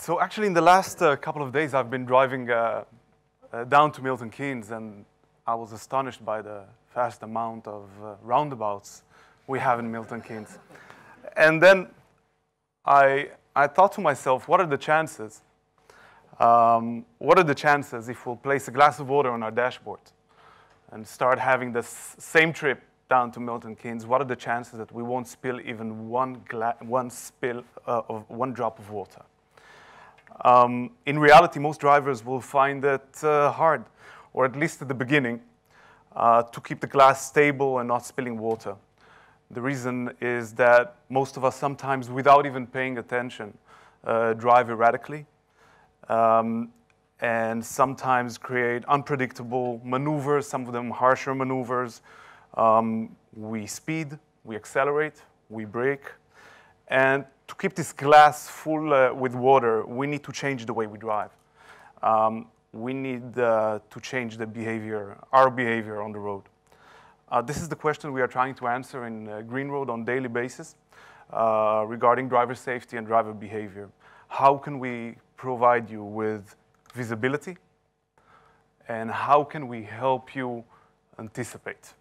So actually, in the last couple of days, I've been driving down to Milton Keynes, and I was astonished by the vast amount of roundabouts we have in Milton Keynes. And then I thought to myself, what are the chances? What are the chances if we'll place a glass of water on our dashboard and start having this same trip down to Milton Keynes? What are the chances that we won't spill even one drop of water? In reality, most drivers will find it hard, or at least at the beginning, to keep the glass stable and not spilling water. The reason is that most of us sometimes, without even paying attention, drive erratically, and sometimes create unpredictable maneuvers, some of them harsher maneuvers. We speed, we accelerate, we brake. And to keep this glass full with water, we need to change the way we drive. We need to change the behavior, our behavior on the road. This is the question we are trying to answer in Green Road on a daily basis regarding driver safety and driver behavior. How can we provide you with visibility? And how can we help you anticipate?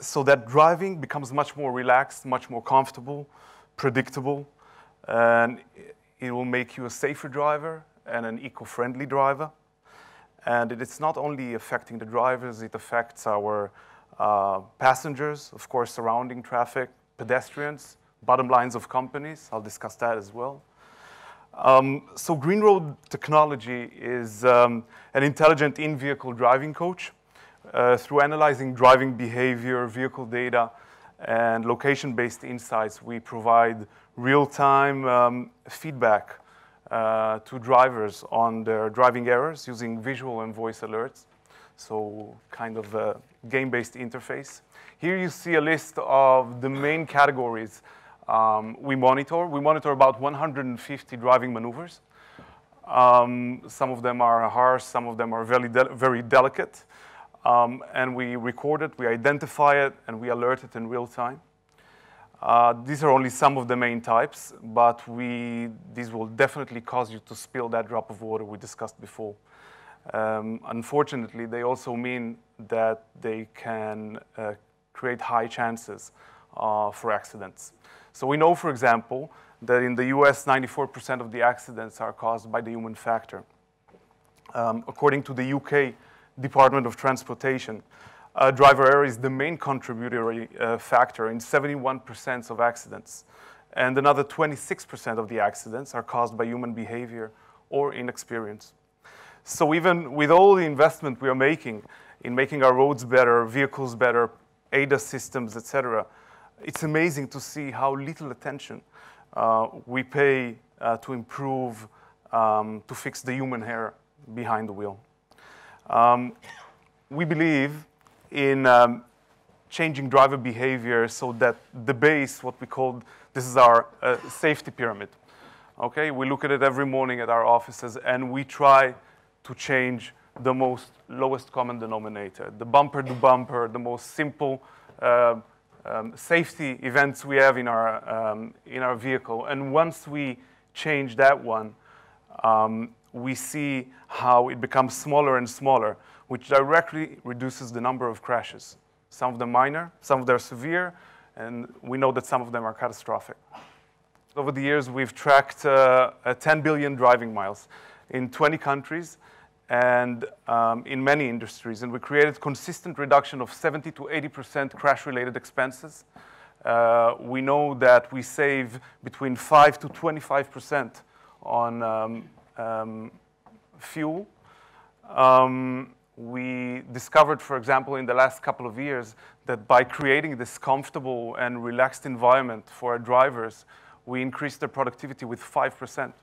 So that driving becomes much more relaxed, much more comfortable, predictable, and it will make you a safer driver and an eco-friendly driver. And it's not only affecting the drivers, it affects our passengers, of course, surrounding traffic, pedestrians, bottom lines of companies. I'll discuss that as well. So Green Road technology is an intelligent in-vehicle driving coach. Through analyzing driving behavior, vehicle data, and location-based insights, we provide real-time feedback to drivers on their driving errors using visual and voice alerts. So kind of a game-based interface. Here you see a list of the main categories we monitor. We monitor about 150 driving maneuvers. Some of them are harsh, some of them are very delicate. And we record it, we identify it, and we alert it in real time. These are only some of the main types, but these will definitely cause you to spill that drop of water we discussed before. Unfortunately, they also mean that they can create high chances for accidents. So we know, for example, that in the US, 94% of the accidents are caused by the human factor. According to the UK Department of Transportation, driver error is the main contributory factor in 71% of accidents. And another 26% of the accidents are caused by human behavior or inexperience. So even with all the investment we are making in making our roads better, vehicles better, ADAS systems, etc., it's amazing to see how little attention we pay to improve, to fix the human error behind the wheel. We believe in changing driver behavior so that the base, what we call, this is our safety pyramid. Okay, we look at it every morning at our offices, and we try to change the lowest common denominator, the bumper-to-bumper, the most simple safety events we have in our vehicle. And once we change that one, we see how it becomes smaller and smaller, which directly reduces the number of crashes. Some of them minor, some of them are severe, and we know that some of them are catastrophic. Over the years, we've tracked 10 billion driving miles in 20 countries and in many industries, and we created consistent reduction of 70 to 80% crash-related expenses. We know that we save between 5 to 25% on fuel. We discovered, for example, in the last couple of years, that by creating this comfortable and relaxed environment for our drivers, we increased their productivity with 5%.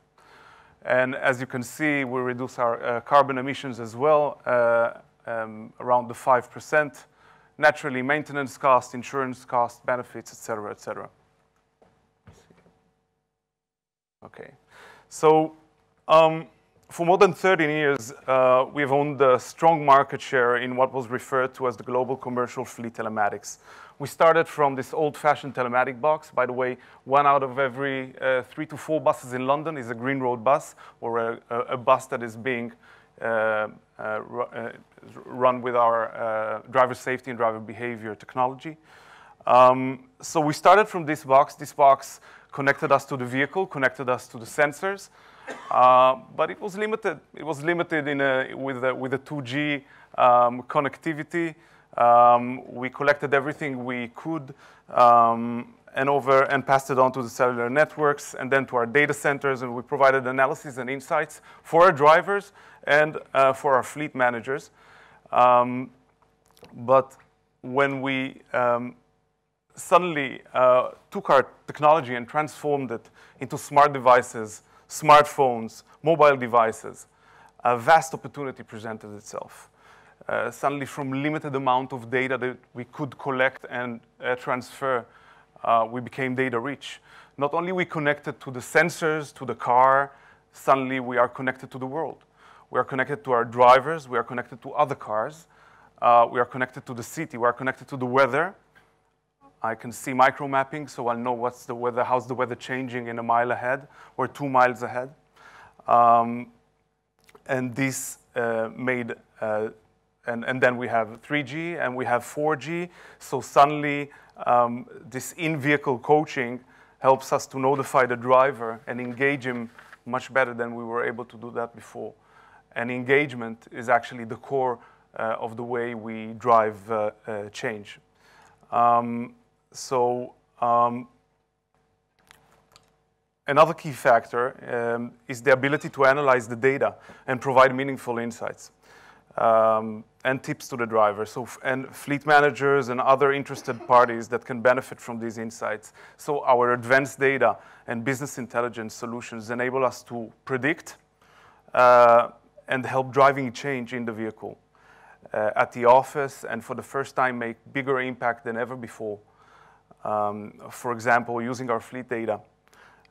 And as you can see, we reduce our carbon emissions as well, around the 5%. Naturally, maintenance cost, insurance cost, benefits, et cetera, et cetera. Okay. So For more than 13 years, we've owned a strong market share in what was referred to as the global commercial fleet telematics. We started from this old-fashioned telematic box. By the way, 1 out of every 3 to 4 buses in London is a Green Road bus, or a bus that is being run with our driver safety and driver behavior technology. So we started from this box. This box connected us to the vehicle, connected us to the sensors, but it was limited. It was limited with a 2G connectivity. We collected everything we could and passed it on to the cellular networks and then to our data centers, and we provided analysis and insights for our drivers and for our fleet managers. But when we suddenly took our technology and transformed it into smart devices, smartphones, mobile devices, a vast opportunity presented itself. Suddenly, from limited amount of data that we could collect and transfer, we became data rich. Not only we connected to the sensors, to the car, suddenly we are connected to the world. We are connected to our drivers, we are connected to other cars, we are connected to the city, we are connected to the weather. I can see micro mapping, so I'll know what's the weather, how's the weather changing in a mile ahead or 2 miles ahead. And this made, and then we have 3G and we have 4G. So suddenly this in-vehicle coaching helps us to notify the driver and engage him much better than we were able to do that before. And engagement is actually the core of the way we drive change. Another key factor is the ability to analyze the data and provide meaningful insights and tips to the driver. And fleet managers and other interested parties that can benefit from these insights. So our advanced data and business intelligence solutions enable us to predict and help driving change in the vehicle, at the office, and for the first time make bigger impact than ever before. For example, using our fleet data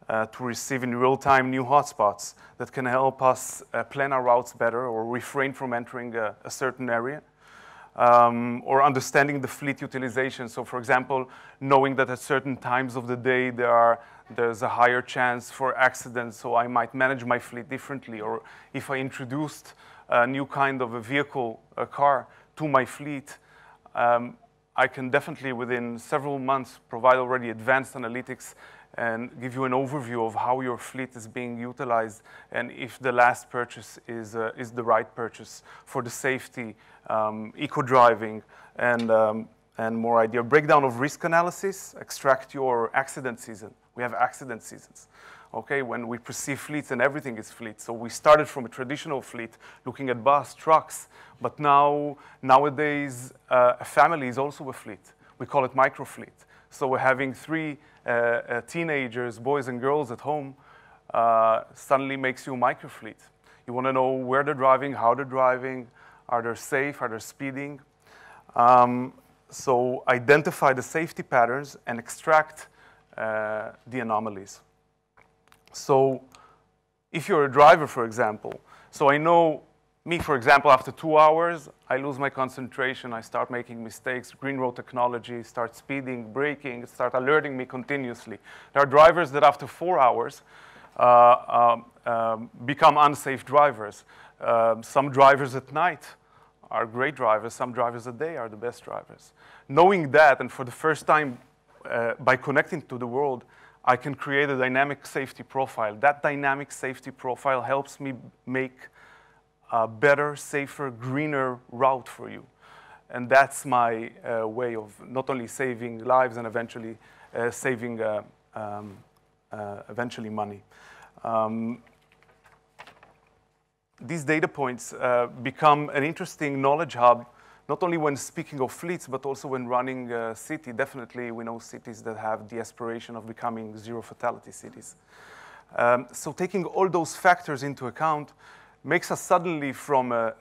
to receive in real time new hotspots that can help us plan our routes better or refrain from entering a certain area, or understanding the fleet utilization. So for example, knowing that at certain times of the day there's a higher chance for accidents, so I might manage my fleet differently. Or if I introduced a new kind of a vehicle, a car, to my fleet, I can definitely, within several months, provide already advanced analytics and give you an overview of how your fleet is being utilized and if the last purchase is the right purchase for the safety, eco-driving, and more ideal. Breakdown of risk analysis, extract your accident season. We have accident seasons. Okay, when we perceive fleets and everything is fleet. So we started from a traditional fleet, looking at bus, trucks, but nowadays a family is also a fleet. We call it microfleet. So we're having 3 teenagers, boys and girls at home, suddenly makes you a microfleet. You want to know where they're driving, how they're driving, are they safe, are they speeding? So identify the safety patterns and extract the anomalies. So if you're a driver, for example, so I know me, for example, after 2 hours, I lose my concentration, I start making mistakes, Green Road technology, start speeding, braking, start alerting me continuously. There are drivers that after 4 hours become unsafe drivers. Some drivers at night are great drivers, some drivers at day are the best drivers. Knowing that, and for the first time, by connecting to the world, I can create a dynamic safety profile. That dynamic safety profile helps me make a better, safer, greener route for you. And that's my way of not only saving lives and eventually saving eventually money. These data points become an interesting knowledge hub, not only when speaking of fleets, but also when running a city. Definitely, we know cities that have the aspiration of becoming zero fatality cities. So taking all those factors into account makes us suddenly from a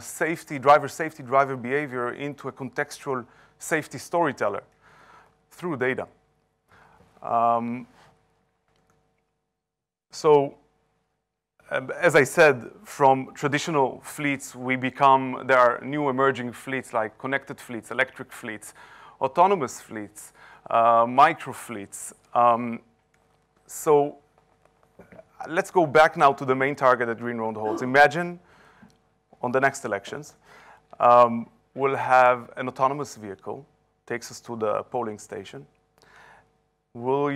safety, driver behavior into a contextual safety storyteller through data. So as I said, from traditional fleets, there are new emerging fleets like connected fleets, electric fleets, autonomous fleets, micro fleets. So let's go back now to the main target that Green Road holds. Imagine on the next elections, we'll have an autonomous vehicle, takes us to the polling station. Will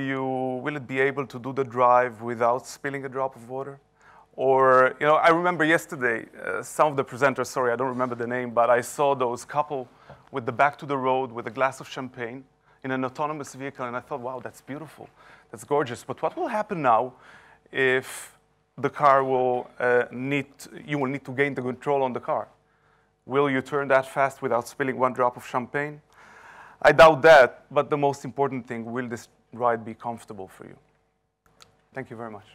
it be able to do the drive without spilling a drop of water? Or, I remember yesterday, some of the presenters, sorry, I don't remember the name, but I saw those couple with the back to the road with a glass of champagne in an autonomous vehicle, and I thought, wow, that's beautiful, that's gorgeous. But what will happen now if the car you will need to gain the control on the car? Will you turn that fast without spilling one drop of champagne? I doubt that, but the most important thing, will this ride be comfortable for you? Thank you very much.